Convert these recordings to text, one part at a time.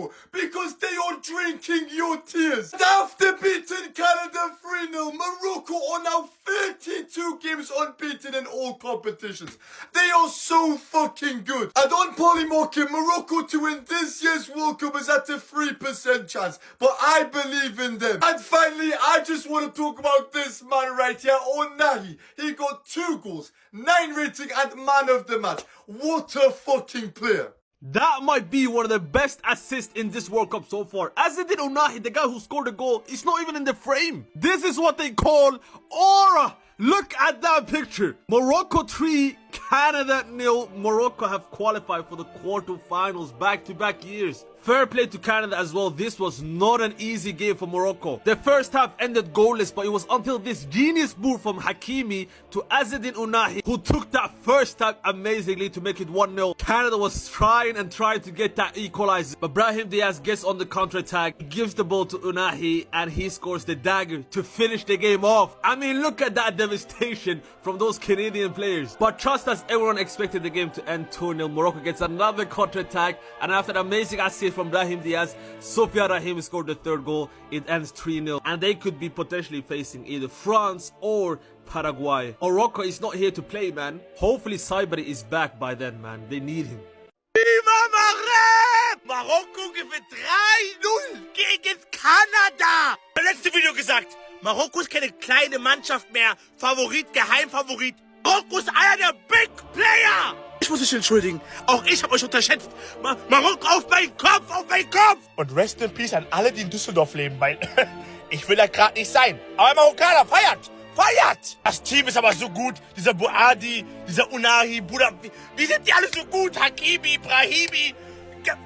Morocco because they are drinking your tears. And after beating Canada 3-0, Morocco are now 32 games unbeaten in all competitions. They are so fucking good. And on Polymarket, Morocco to win this year's World Cup is at a 3% chance. But I believe in them. And finally, I just want to talk about this man right here, Onahi. He got 2 goals, 9 rating and man of the match. What a fucking player. That might be one of the best assists in this World Cup so far. As it did Onahi, the guy who scored the goal, is not even in the frame. This is what they call aura. Look at that picture. Morocco 3, Canada 0. Morocco have qualified for the quarterfinals back-to-back years. Fair play to Canada as well. This was not an easy game for Morocco. The first half ended goalless, but it was until this genius move from Hakimi to Azzedine Ounahi who took that first time amazingly to make it 1-0. Canada was trying to get that equalizer, but Brahim Diaz gets on the counter-attack, gives the ball to Ounahi, and he scores the dagger to finish the game off. I mean, look at that devastation from those Canadian players. But just as everyone expected the game to end 2-0, Morocco gets another counter-attack, and after an amazing assist from Brahim Diaz, Sofiane Rahimi scored the 3rd goal. It ends 3-0, and they could be potentially facing either France or Paraguay. Morocco is not here to play, man. Hopefully Saibari is back by then, man. They need him. Viva Maghreb! Marokko gewinnt 3-0 gegen Kanada. Im letzten Video gesagt, Marokko ist keine kleine Mannschaft mehr. Favorit, Geheimfavorit. Marokko ist einer der Big Player. Ich muss mich entschuldigen. Auch ich habe euch unterschätzt. Marokko auf meinen Kopf, auf meinen Kopf. Und rest in peace an alle, die in Düsseldorf leben, weil ich will da gerade nicht sein. Aber Marokkaner, feiert! Feiert! Das Team ist aber so gut. Dieser Boadi, dieser Ounahi, Bruder. Wie sind die alle so gut? Hakimi, Brahimi.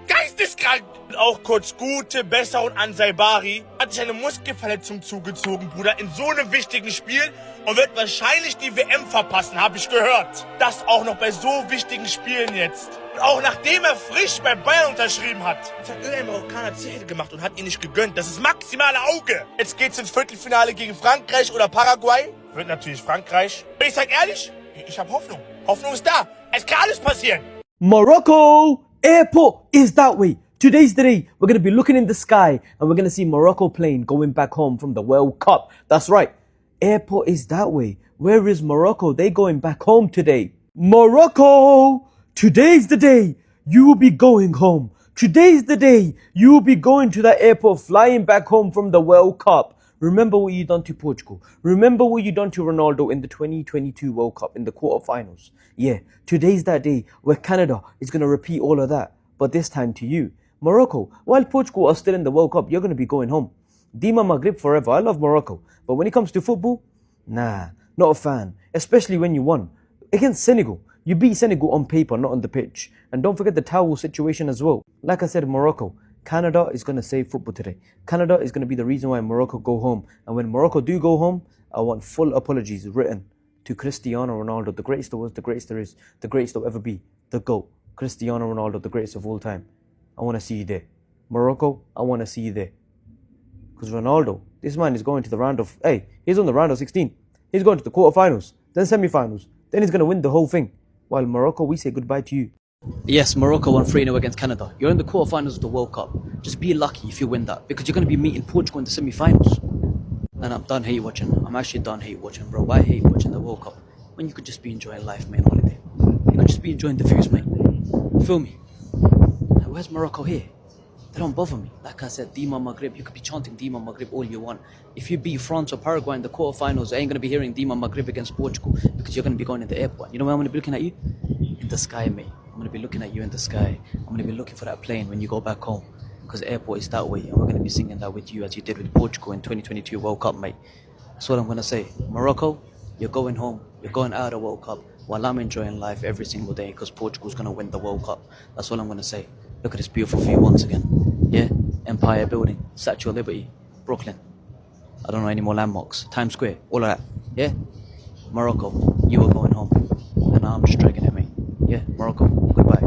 Geisteskrank. Und auch kurz Gute, Besser und Ansaibari hat sich eine Muskelverletzung zugezogen, Bruder, in so einem wichtigen Spiel und wird wahrscheinlich die WM verpassen, habe ich gehört. Das auch noch bei so wichtigen Spielen jetzt. Und auch nachdem er frisch bei Bayern unterschrieben hat. Jetzt hat irgendein Marokkaner Zähne gemacht und hat ihn nicht gegönnt. Das ist maximale Auge. Jetzt geht's ins Viertelfinale gegen Frankreich oder Paraguay. Wird natürlich Frankreich. Ich sag ehrlich, ich habe Hoffnung. Hoffnung ist da. Es kann alles passieren. Morocco airport is that way. Today's the day. We're going to be looking in the sky and we're going to see Morocco plane going back home from the World Cup. That's right. Airport is that way. Where is Morocco? They going back home today. Morocco! Today's the day you will be going home. Today's the day you will be going to that airport, flying back home from the World Cup. Remember what you done to Portugal. Remember what you done to Ronaldo in the 2022 World Cup in the quarterfinals. Yeah, today's that day where Canada is going to repeat all of that, but this time to you. Morocco, while Portugal are still in the World Cup, you're going to be going home. Dima Maghreb forever. I love Morocco. But when it comes to football, nah, not a fan. Especially when you won. Against Senegal, you beat Senegal on paper, not on the pitch. And don't forget the towel situation as well. Like I said, Morocco, Canada is going to save football today. Canada is going to be the reason why Morocco go home. And when Morocco do go home, I want full apologies written to Cristiano Ronaldo, the greatest there was, the greatest there is, the greatest there'll ever be, the GOAT. Cristiano Ronaldo, the greatest of all time. I want to see you there. Morocco, I want to see you there. Because Ronaldo, this man is going to the round of, he's on the round of 16. He's going to the quarterfinals, then semi-finals. Then he's going to win the whole thing. While Morocco, we say goodbye to you. Yes, Morocco won 3-0 against Canada. You're in the quarterfinals of the World Cup. Just be lucky if you win that, because you're going to be meeting Portugal in the semi-finals. And I'm done hate watching. I'm actually done hate watching, bro. Why hate watching the World Cup when you could just be enjoying life, mate, on holiday? You could just be enjoying the views, mate. Feel me? Where's Morocco here? They don't bother me. Like I said, Dima Maghreb, you could be chanting Dima Maghreb all you want. If you beat France or Paraguay in the quarterfinals, I ain't going to be hearing Dima Maghreb against Portugal, because you're going to be going in the airport. You know where I'm going to be looking at you? In the sky, mate. I'm going to be looking at you in the sky. I'm going to be looking for that plane when you go back home, because the airport is that way, and we're going to be singing that with you as you did with Portugal in 2022 World Cup, mate. That's what I'm going to say. Morocco, you're going home. You're going out of the World Cup while I'm enjoying life every single day, because Portugal's going to win the World Cup. That's all I'm going to say. Look at this beautiful view once again. Yeah, Empire Building, Statue of Liberty, Brooklyn. I don't know any more landmarks. Times Square, all of that. Yeah? Morocco, you are going home. And I'm just dragging it, mate. Yeah, Morocco, goodbye.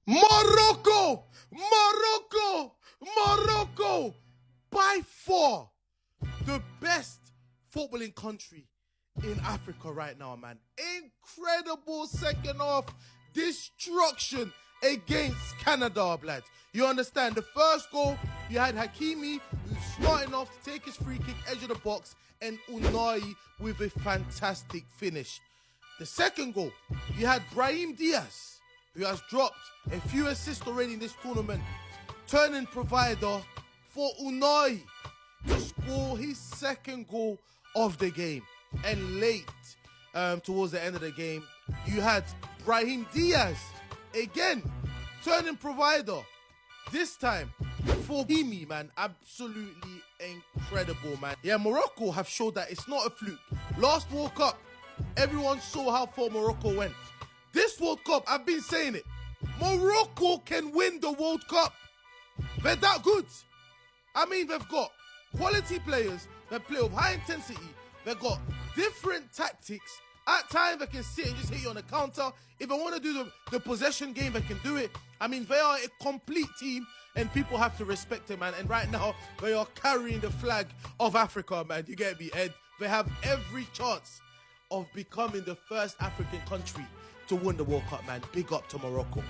Morocco! Morocco! Morocco! By far the best footballing country in Africa right now, man. Incredible second half destruction against Canada, blood. You understand? The first goal, you had Hakimi, who's smart enough to take his free kick edge of the box, and Unai with a fantastic finish. The second goal, you had Brahim Diaz, who has dropped a few assists already in this tournament, turning provider for Unai to score his second goal of the game. And late, towards the end of the game, you had Brahim Diaz again turning provider. This time for Hakimi, man. Absolutely incredible, man. Yeah, Morocco have showed that it's not a fluke. Last World Cup, everyone saw how far Morocco went. This World Cup, I've been saying it, Morocco can win the World Cup. They're that good. I mean, they've got quality players that play with high intensity. They've got different tactics. At times, they can sit and just hit you on the counter. If they want to do the possession game, they can do it. I mean, they are a complete team, and people have to respect them, man. And right now, they are carrying the flag of Africa, man. You get me? And they have every chance of becoming the first African country to win the World Cup, man. Big up to Morocco.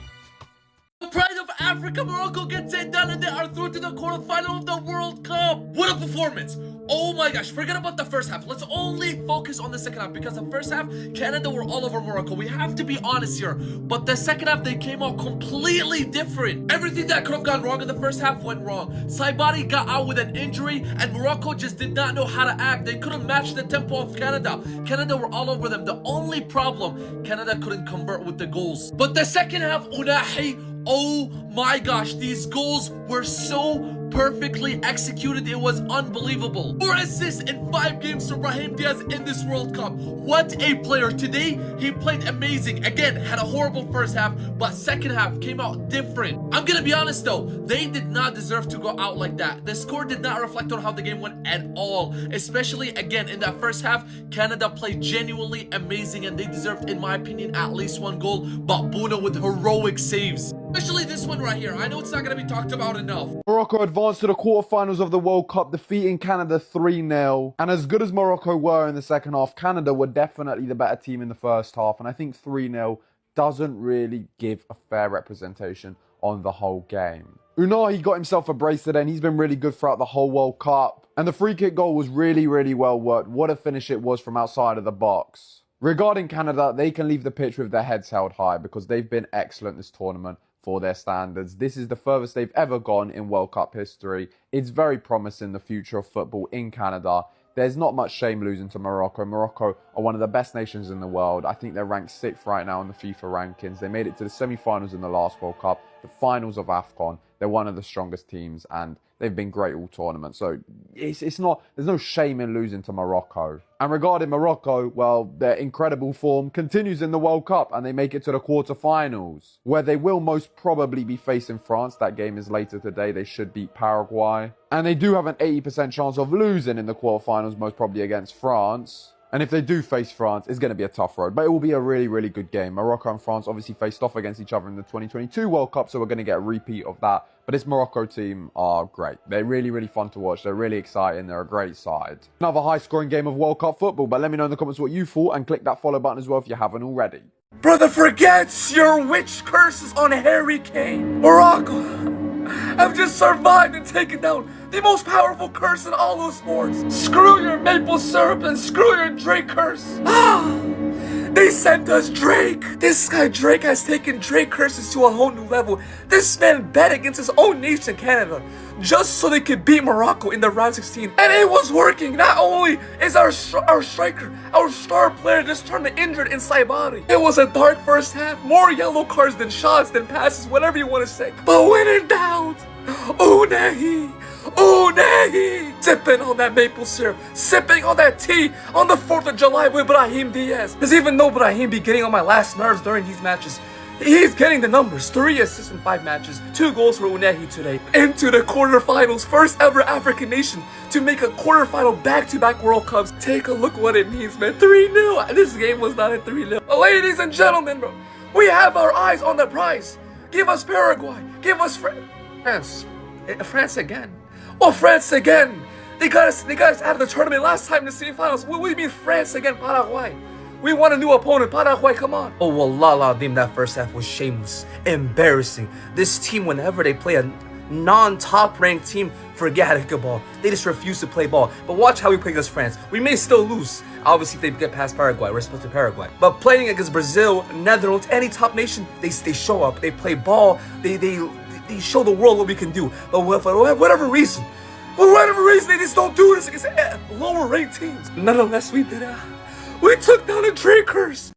The pride of Africa, Morocco gets it done and they are through to the quarterfinal of the World Cup. What a performance. Oh my gosh, forget about the first half. Let's only focus on the second half because the first half, Canada were all over Morocco. We have to be honest here. But the second half, they came out completely different. Everything that could have gone wrong in the first half went wrong. Saibari got out with an injury and Morocco just did not know how to act. They couldn't match the tempo of Canada. Canada were all over them. The only problem, Canada couldn't convert with the goals. But the second half, Unahi, oh my gosh, these goals were so perfectly executed. It was unbelievable. 4 assists in 5 games from Brahim Diaz in this World Cup. What a player. Today, he played amazing. Again, had a horrible first half, but second half came out different. I'm gonna be honest though, they did not deserve to go out like that. The score did not reflect on how the game went at all. Especially, again, in that first half, Canada played genuinely amazing and they deserved, in my opinion, at least 1 goal. But Buna with heroic saves. Especially this one right here. I know it's not going to be talked about enough. Morocco advanced to the quarterfinals of the World Cup, defeating Canada 3-0. And as good as Morocco were in the second half, Canada were definitely the better team in the first half. And I think 3-0 doesn't really give a fair representation on the whole game. Unai got himself a brace today and he's been really good throughout the whole World Cup. And the free kick goal was really, really well worked. What a finish it was from outside of the box. Regarding Canada, they can leave the pitch with their heads held high because they've been excellent this tournament. For their standards. This is the furthest they've ever gone in World Cup history. It's very promising, the future of football in Canada. There's not much shame losing to Morocco. Morocco are one of the best nations in the world. I think they're ranked 6th right now in the FIFA rankings. They made it to the semi-finals in the last World Cup, the finals of AFCON. They're one of the strongest teams and they've been great all tournament. So there's no shame in losing to Morocco. And regarding Morocco, well, their incredible form continues in the World Cup and they make it to the quarterfinals, where they will most probably be facing France. That game is later today. They should beat Paraguay. And they do have an 80% chance of losing in the quarterfinals, most probably against France. And if they do face France, it's going to be a tough road. But it will be a really, really good game. Morocco and France obviously faced off against each other in the 2022 World Cup, so we're going to get a repeat of that. But this Morocco team are great. They're really, really fun to watch. They're really exciting. They're a great side. Another high-scoring game of World Cup football. But let me know in the comments what you thought and click that follow button as well if you haven't already. Brother forgets your witch curses on Harry Kane. Morocco have just survived and taken down the most powerful curse in all of sports. Screw your maple syrup and screw your Drake curse. They sent us Drake. This guy Drake has taken Drake curses to a whole new level. This man bet against his own nation, Canada, just so they could beat Morocco in the round 16. And it was working. Not only is our striker, our star player this tournament injured in Saibari. It was a dark first half. More yellow cards than shots than passes, whatever you want to say. But when in doubt, Unahi, sipping on that maple syrup, sipping on that tea on the 4th of July with Brahim Diaz. Because even though Brahim be getting on my last nerves during these matches, he's getting the numbers. 3 assists in 5 matches, 2 goals for Unahi today. Into the quarterfinals, first ever African nation to make a quarterfinal back-to-back World Cups. Take a look what it means, man. 3-0. This game was not a 3-0. Ladies and gentlemen, bro, we have our eyes on the prize. Give us Paraguay. Give us France. France again. Oh, France again. They got us out of the tournament last time in the semifinals. What do you mean France again, Paraguay? We want a new opponent. Paraguay, come on. Oh, wallah, that first half was shameless. Embarrassing. This team, whenever they play a non-top ranked team, forget how to kick a ball. They just refuse to play ball. But watch how we play against France. We may still lose. Obviously, if they get past Paraguay, we're supposed to Paraguay. But playing against Brazil, Netherlands, any top nation, they show up. They play ball. They show the world what we can do. But for whatever reason, they just don't do this against lower ranked teams. Nonetheless, we did. We took down the Drinkers.